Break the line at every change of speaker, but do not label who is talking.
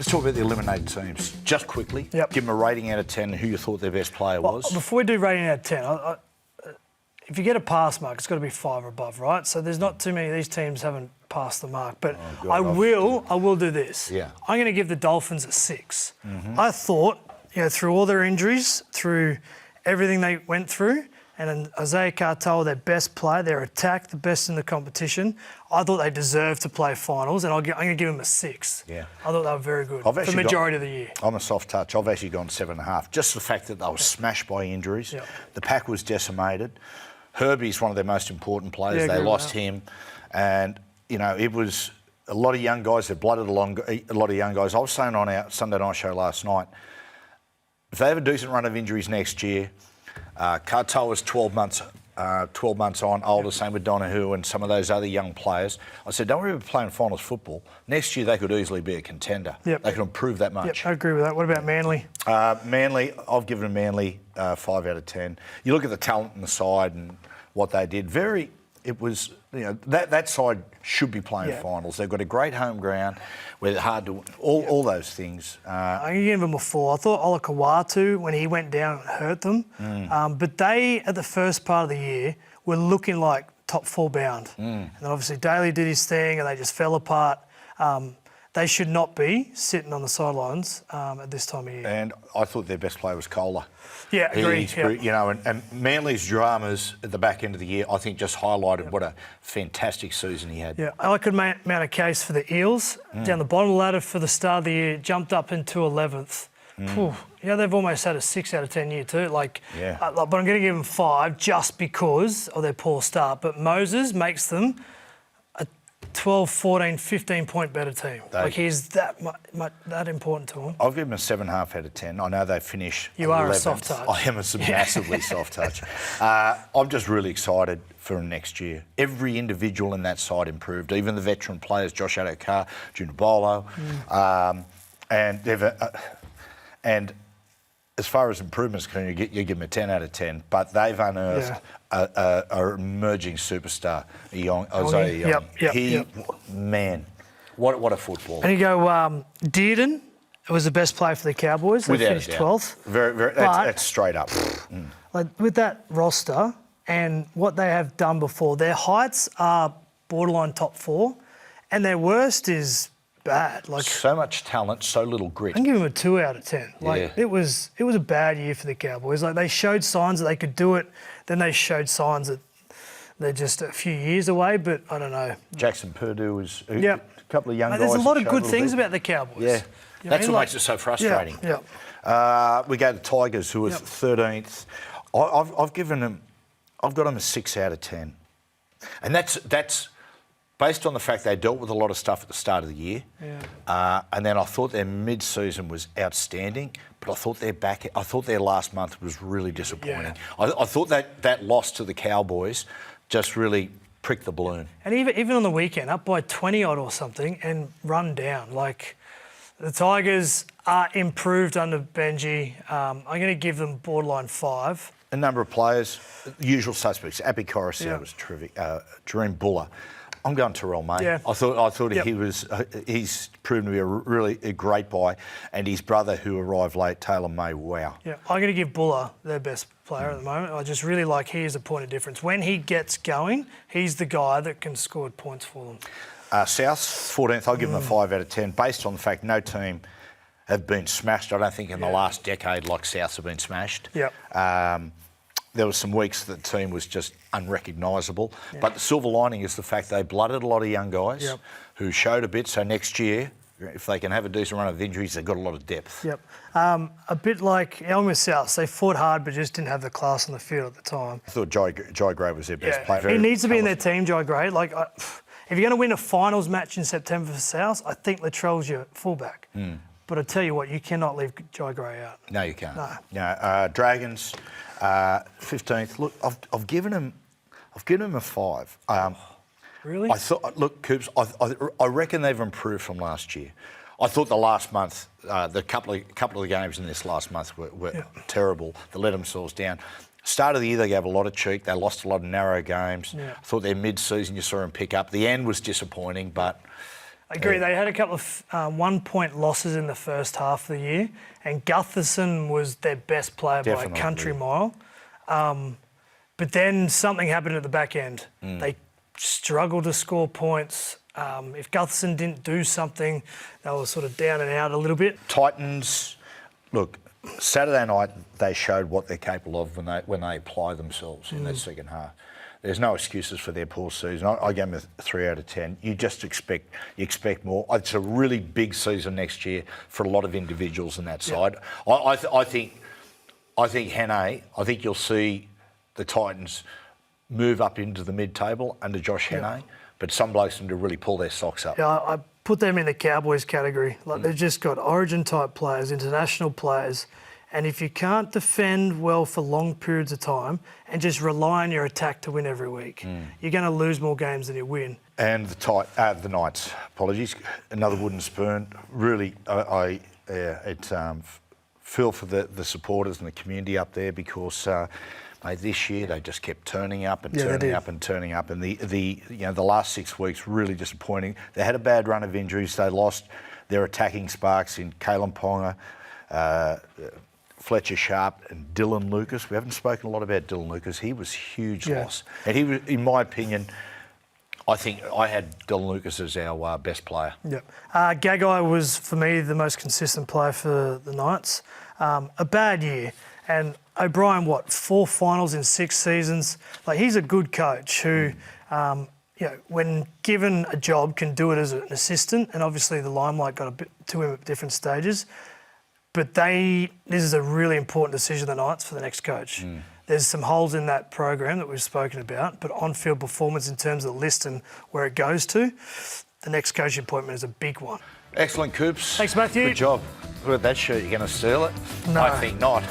Let's talk about the eliminated teams. Just quickly,
Yep.
give them a rating out of 10 who you thought their best player was.
Before we do rating out of 10, if you get a pass mark, it's got to be 5 or above, right? So there's not too many of these teams haven't passed the mark. But I will do this.
Yeah.
I'm going to give the Dolphins a 6. I thought, through all their injuries, through everything they went through, and then Isaiah Cartel, their best player, their attack, the best in the competition, I thought they deserved to play finals, and I'm going to give them a 6.
Yeah.
I thought they were very good for the majority of the year.
I'm a soft touch. I've actually gone 7.5. Just the fact that they were smashed by injuries.
Yep.
The pack was decimated. Herbie's one of their most important players.
Yeah,
they lost him. And, it was a lot of young guys. They blooded along a lot of young guys. I was saying on our Sunday night show last night, if they have a decent run of injuries next year, Cartel was 12 months on, older, same with Donahue and some of those other young players. I said, don't worry about playing finals football. Next year, they could easily be a contender.
Yep.
They could improve that much.
Yep, I agree with that. What about Manly?
Manly, I've given Manly 5 out of 10. You look at the talent in the side and what they did. That side should be playing finals. They've got a great home ground where they're hard to win. All those things.
I'm going to give them a 4. I thought Olakawatu, when he went down, it hurt them. But they, at the first part of the year, were looking like top 4 bound. And then obviously Daly did his thing and they just fell apart. They should not be sitting on the sidelines at this time of year.
And I thought their best player was Kohler.
Yeah, agreed.
And Manly's dramas at the back end of the year, I think, just highlighted what a fantastic season he had.
Yeah, I could mount a case for the Eels. Down the bottom of the ladder for the start of the year, jumped up into 11th. They've almost had a 6 out of 10 year too. But I'm going to give them 5 just because of their poor start. But Moses makes them a 12, 14, 15-point better team. He's that important to him.
I'll give him a 7.5 out of 10. I know they finish.
You
11th.
are a soft touch.
I am a massively soft touch. I'm just really excited for him next year. Every individual in that side improved, even the veteran players, Josh Adokar, Junior Bolo, and as far as improvements go, you give them a 10 out of 10. But they've unearthed an emerging superstar, Isaiah Young. Man, what a footballer.
And you go, Dearden was the best player for the Cowboys. They finished 12th.
Very. That's straight up.
With that roster and what they have done before, their heights are borderline top 4, and their worst is bad.
So much talent, so little grit.
I'm giving them a 2 out of 10. It was a bad year for the Cowboys. They showed signs that they could do it, then they showed signs that they're just a few years away. But I don't know.
Jackson Purdue was a couple of young guys.
There's a lot of good things about the Cowboys.
Yeah, that's what makes it so frustrating. We go to Tigers, who are 13th. I've got them a 6 out of 10, and that's based on the fact they dealt with a lot of stuff at the start of the year. And then I thought their mid-season was outstanding, but I thought their last month was really disappointing. I thought that loss to the Cowboys just really pricked the balloon.
And even on the weekend, up by 20-odd or something and run down. The Tigers are improved under Benji. I'm going to give them borderline 5.
A number of players, usual suspects. Abby Coruscant was terrific. Dream Buller. I'm going Terrell May.
Yeah.
I thought he's proven to be a great buy, and his brother who arrived late, Taylor May. Wow.
Yeah, I'm going to give Buller their best player at the moment. I just really like he is a point of difference. When he gets going, he's the guy that can score points for them.
South 14th. I'll give them a 5 out of 10, based on the fact no team have been smashed. I don't think in the last decade like Souths have been smashed. There were some weeks that the team was just unrecognisable. But the silver lining is the fact they blooded a lot of young guys who showed a bit. So next year, if they can have a decent run of injuries, they've got a lot of depth.
A bit like Elmer South. They fought hard but just didn't have the class on the field at the time.
I thought Jai Gray was their best player.
He needs to be in their team, Jai Gray. If you're going to win a finals match in September for South, I think Latrell's your fullback. But I tell you what, you cannot leave Jai Gray out.
No, you can't. No. Dragons, 15th. Look, I've given him a 5.
Really?
Look, Coops, I reckon they've improved from last year. I thought the last month, the couple of the games in this last month were terrible. They let themselves down. Start of the year, they gave a lot of cheek. They lost a lot of narrow games. I thought their mid-season, you saw them pick up. The end was disappointing, but
I agree. They had a couple of 1-point losses in the first half of the year, and Gutherson was their best player by a country mile. But then something happened at the back end. They struggled to score points. If Gutherson didn't do something, they were sort of down and out a little bit.
Titans, look, Saturday night they showed what they're capable of when they apply themselves in that second half. There's no excuses for their poor season. I gave them a 3 out of 10. You just expect more. It's a really big season next year for a lot of individuals in that side. I think Hannay, I think you'll see the Titans move up into the mid-table under Josh Hannay, but some blokes need to really pull their socks up.
Yeah, I put them in the Cowboys category. Like they've just got origin-type players, international players, and if you can't defend well for long periods of time and just rely on your attack to win every week, you're going to lose more games than you win.
And the Knights, apologies, another wooden spoon. Really, I feel for the supporters and the community up there because mate, this year they just kept turning up and turning up, and the last 6 weeks really disappointing. They had a bad run of injuries. They lost their attacking sparks in Kalen Ponga, Fletcher Sharp and Dylan Lucas. We haven't spoken a lot about Dylan Lucas. He was a huge loss. And he was, in my opinion, I think I had Dylan Lucas as our best player.
Yep. Gagai was, for me, the most consistent player for the Knights. A bad year. And O'Brien, 4 finals in 6 seasons? Like, he's a good coach who, when given a job, can do it as an assistant. And obviously the limelight got a bit to him at different stages. But this is a really important decision of the Knights for the next coach. There's some holes in that program that we've spoken about, but on-field performance in terms of the list and where it goes to, the next coaching appointment is a big one.
Excellent, Coops.
Thanks, Matthew.
Good job. Look at that shirt. You're going to steal it?
No.
I think not.